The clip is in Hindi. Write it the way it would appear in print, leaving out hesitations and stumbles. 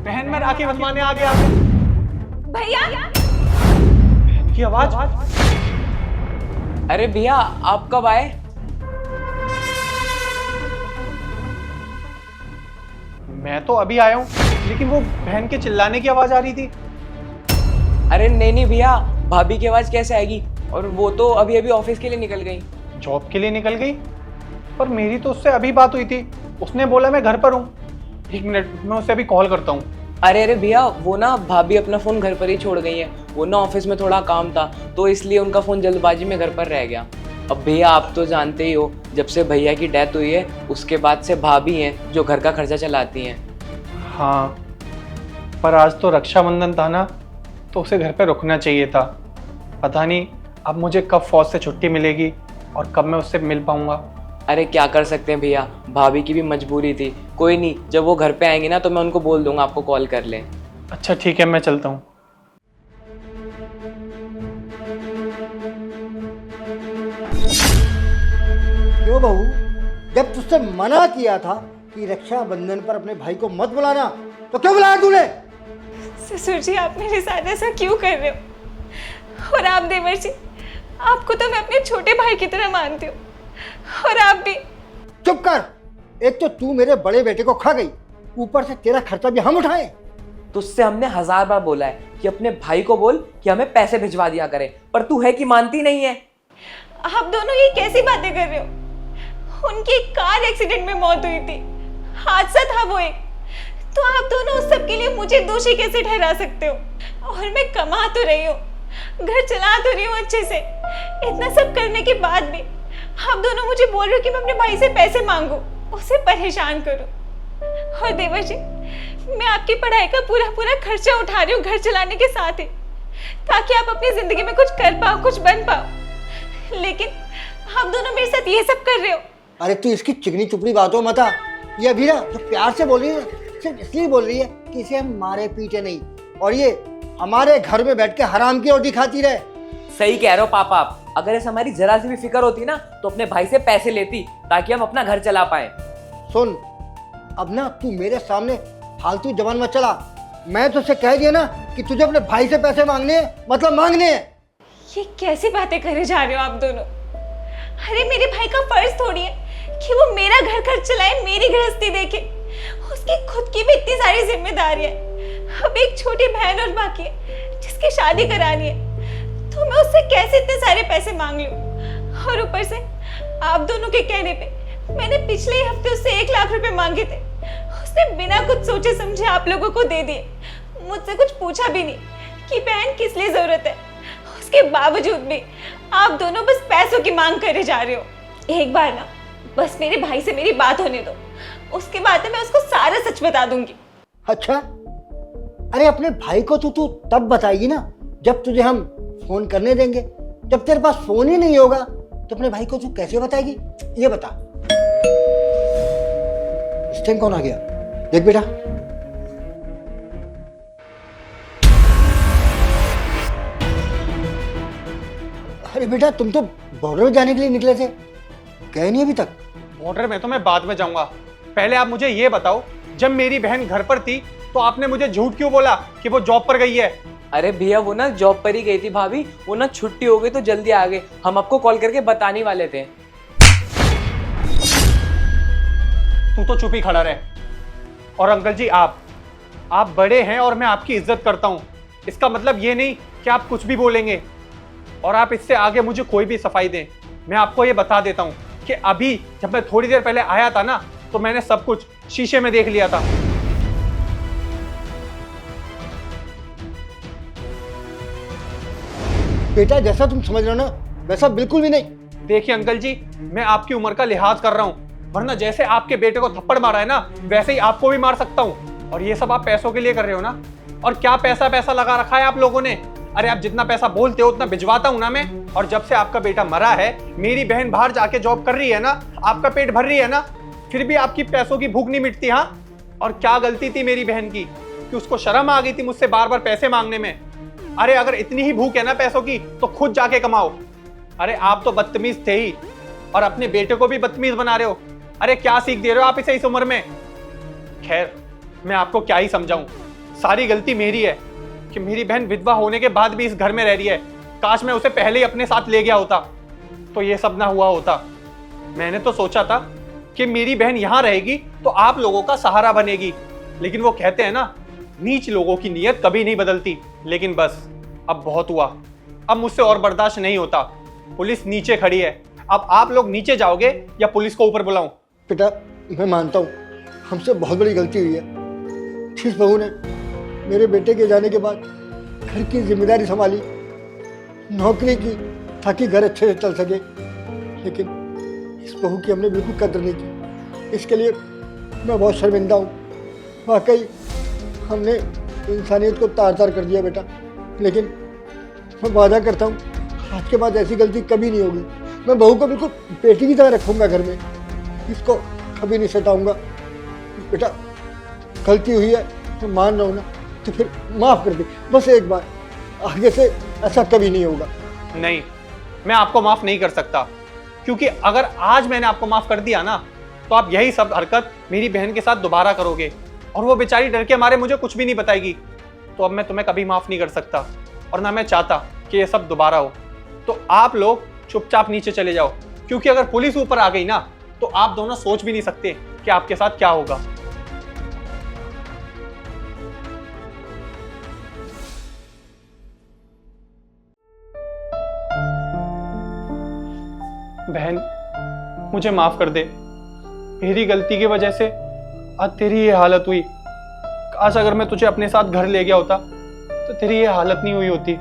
बहन में राखी बंधवाने आ गया भैया की आवाज। अरे भैया आप कब आए? मैं तो अभी आया हूँ, लेकिन वो बहन के चिल्लाने की आवाज आ रही थी। अरे नहीं भैया, भाभी की आवाज कैसे आएगी? और वो तो अभी अभी ऑफिस के लिए निकल गई। जॉब के लिए निकल गई? पर मेरी तो उससे अभी बात हुई थी, उसने बोला मैं घर पर हूँ। 1 मिनट, मैं उसे अभी कॉल करता हूँ। अरे भैया वो ना भाभी अपना फोन घर पर ही छोड़ गई है। वो ना ऑफिस में थोड़ा काम था तो इसलिए उनका फोन जल्दबाजी में घर पर रह गया। अब भैया आप तो जानते ही हो, जब से भैया की डेथ हुई है उसके बाद से भाभी हैं जो घर का खर्चा चलाती हैं। हाँ, पर आज तो रक्षाबंधन था ना, तो उसे घर पे रुकना चाहिए था। पता नहीं अब मुझे कब फौज से छुट्टी मिलेगी और कब मैं उससे मिल पाऊंगा। अरे क्या कर सकते हैं भैया, भाभी की भी मजबूरी थी। कोई नहीं, जब वो घर पे आएंगे ना तो मैं उनको बोल दूंगा आपको कॉल कर ले। अच्छा ठीक है, मैं चलता हूँ। क्यों बहू, जब तुझसे मना किया था कि रक्षाबंधन पर अपने भाई को मत बुलाना, तो क्यों बुलाया तूने? ससुर जी आप मेरे साथ ऐसा क्यों कर रहे हो? और आप देवर जी, आपको तो मैं अपने छोटे भाई की तरह मानती हूँ, और आप भी। चुप कर। एक तो तू मेरे बड़े बेटे को खा गई, ऊपर से तेरा खर्चा भी हम उठाएं। तुझसे हमने 1000 बार बोला है कि अपने भाई को बोल कि हमें पैसे भिजवा दिया करे, पर तू है कि मानती नहीं है। आप दोनों ये कैसी बातें कर रहे हो? उनकी कार एक्सीडेंट में मौत हुई थी, हादसा था वो एक। तो आप दोनों उस सब के लिए मुझे दोषी कैसे ठहरा सकते हो? और मैं कमा तो रही हूँ, घर चला तो रही हूँ अच्छे से। इतना सब करने के बाद भी आप दोनों मुझे बोल रहे हो कि मैं अपने भाई से पैसे मांगू, उसे परेशान करूं। और देवर जी, मैं आपकी पढ़ाई का पूरा खर्चा उठा रही हूँ घर चलाने के साथ ही, ताकि आप अपनी जिंदगी में कुछ कर पाओ, कुछ बन पाओ। लेकिन आप दोनों मेरे साथ ये सब कर रहे हो। अरे तू इसकी चिकनी चुपड़ी बातों मत आ। ये अभी ना जो प्यार से बोल रही है, सिर्फ इसलिए बोल रही है कि इसे हम मारे पीटे नहीं, और ये हमारे घर में बैठ के हराम की रोटी खाती रहे। सही कह रहे हो पापा आप। अगर इस हमारी जरा सी भी फिक्र होती ना तो अपने भाई से पैसे लेती ताकि हम अपना घर चला पाए। सुन, अब ना तू मेरे सामने फालतू जबान मत चला। मैं तुझसे कह दिया ना कि तुझे अपने भाई से पैसे मांगने हैं, मतलब मांगने हैं। ये कैसी बातें करे जा रहे हो आप दोनों? अरे मेरे भाई का फर्ज थोड़ी है कि वो मेरा घर खर्च चलाए, मेरी गृहस्थी देखे। उसकी खुद की भी इतनी सारी जिम्मेदारी है। अब एक छोटी बहन और बाकी है जिसकी शादी करानी है, तो मैं उससे कैसे इतने सारे पैसे मांग लूं? और ऊपर से आप दोनों के कहने पे मैंने पिछले ही हफ्ते उससे 1 लाख रुपए मांगे थे। उसने बिना कुछ सोचे समझे आप लोगों को दे दिए, मुझसे कुछ पूछा भी नहीं कि बहन किस लिए जरूरत है। उसके बावजूद भी आप दोनों बस पैसों की मांग करे जा रहे हो। एक बार ना बस मेरे भाई से मेरी बात होने दो, उसके बाद मैं उसको सारा सच बता दूंगी। अच्छा, अरे अपने भाई को तू तब बताएगी ना जब तुझे हम फोन करने देंगे। जब तेरे पास फोन ही नहीं होगा तो अपने भाई को तू कैसे बताएगी? ये बता। इस टाइम कौन आ गया? देख बेटा। अरे बेटा, तुम तो बॉर्डर जाने के लिए निकले थे, गए नहीं अभी तक? बॉर्डर में तो मैं बाद में जाऊंगा। पहले आप मुझे ये बताओ, जब मेरी बहन घर पर थी तो आपने मुझे झूठ क्यों बोला कि वो जॉब पर गई है? अरे भैया वो ना जॉब पर ही गई थी भाभी, वो ना छुट्टी हो गई तो जल्दी आ गए। हम आपको कॉल करके बताने वाले थे। तू तो चुप ही खड़ा रहे। और अंकल जी, आप बड़े हैं और मैं आपकी इज्जत करता हूं। इसका मतलब ये नहीं कि आप कुछ भी बोलेंगे और आप इससे आगे मुझे कोई भी सफाई दें। मैं आपको ये बता देता हूं कि अभी जब मैं थोड़ी देर पहले आया था ना, तो मैंने सब कुछ शीशे में देख लिया था। बेटा, जैसा तुम समझ रहे हो ना वैसा बिल्कुल भी नहीं। देखिए अंकल जी, मैं आपकी उम्र का लिहाज कर रहा हूं, वरना जैसे आपके बेटे को थप्पड़ मारा है ना, वैसे ही आपको भी मार सकता हूं। और ये सब आप पैसों के लिए कर रहे हो ना? और क्या पैसा लगा रखा है आप लोगों ने? अरे आप जितना पैसा बोलते हो उतना भिजवाता हूं ना मैं। और जब से आपका बेटा मरा है, मेरी बहन बाहर जाके जॉब कर रही है ना, आपका पेट भर रही है ना, फिर भी आपकी पैसों की भूख नहीं मिटती। हाँ, और क्या गलती थी मेरी बहन की कि उसको शर्म आ गई थी मुझसे बार बार पैसे मांगने में। अरे अगर इतनी ही भूख है ना पैसों की, तो खुद जाके कमाओ। अरे आप तो बदतमीज थे ही, और अपने बेटे को भी बदतमीज बना रहे हो। अरे क्या सीख दे रहे हो आप इसे इस उम्र में? खैर, मैं आपको क्या ही समझाऊं। सारी गलती मेरी है कि मेरी बहन विधवा होने के बाद भी इस घर में रह रही है। काश मैं उसे पहले ही अपने साथ ले गया होता तो ये सब ना हुआ होता। मैंने तो सोचा था कि मेरी बहन यहाँ रहेगी तो आप लोगों का सहारा बनेगी, लेकिन वो कहते हैं ना, नीच लोगों की नीयत कभी नहीं बदलती। लेकिन बस अब बहुत हुआ, अब मुझसे और बर्दाश्त नहीं होता। पुलिस नीचे खड़ी है, अब आप लोग नीचे जाओगे या पुलिस को ऊपर बुलाऊं? बेटा मैं मानता हूँ हमसे बहुत बड़ी गलती हुई है। जिस बहू ने मेरे बेटे के जाने के बाद घर की जिम्मेदारी संभाली, नौकरी की ताकि घर अच्छे से चल सके, लेकिन इस बहू की हमने बिल्कुल कदर नहीं की। इसके लिए मैं बहुत शर्मिंदा हूँ। वाकई हमने इंसानियत को तार तार कर दिया बेटा, लेकिन मैं वादा करता हूँ आज के बाद ऐसी गलती कभी नहीं होगी। मैं बहू को बिल्कुल बेटी की तरह रखूँगा घर में, इसको कभी नहीं सताऊँगा। बेटा गलती हुई है तो मान रहा हूँ ना, तो फिर माफ़ कर दे बस एक बार, आगे से ऐसा कभी नहीं होगा। नहीं, मैं आपको माफ नहीं कर सकता, क्योंकि अगर आज मैंने आपको माफ कर दिया ना तो आप यही सब हरकत मेरी बहन के साथ दोबारा करोगे और वो बेचारी डर के मारे मुझे कुछ भी नहीं बताएगी। तो अब मैं तुम्हें कभी माफ नहीं कर सकता और ना मैं चाहता कि ये सब दोबारा हो। तो आप लोग चुपचाप नीचे चले जाओ, क्योंकि अगर पुलिस ऊपर आ गई ना तो आप दोनों सोच भी नहीं सकते कि आपके साथ क्या होगा। बहन मुझे माफ कर दे, मेरी गलती की वजह से आज तेरी ये हालत हुई। काश अगर मैं तुझे अपने साथ घर ले गया होता तो तेरी ये हालत नहीं हुई होती।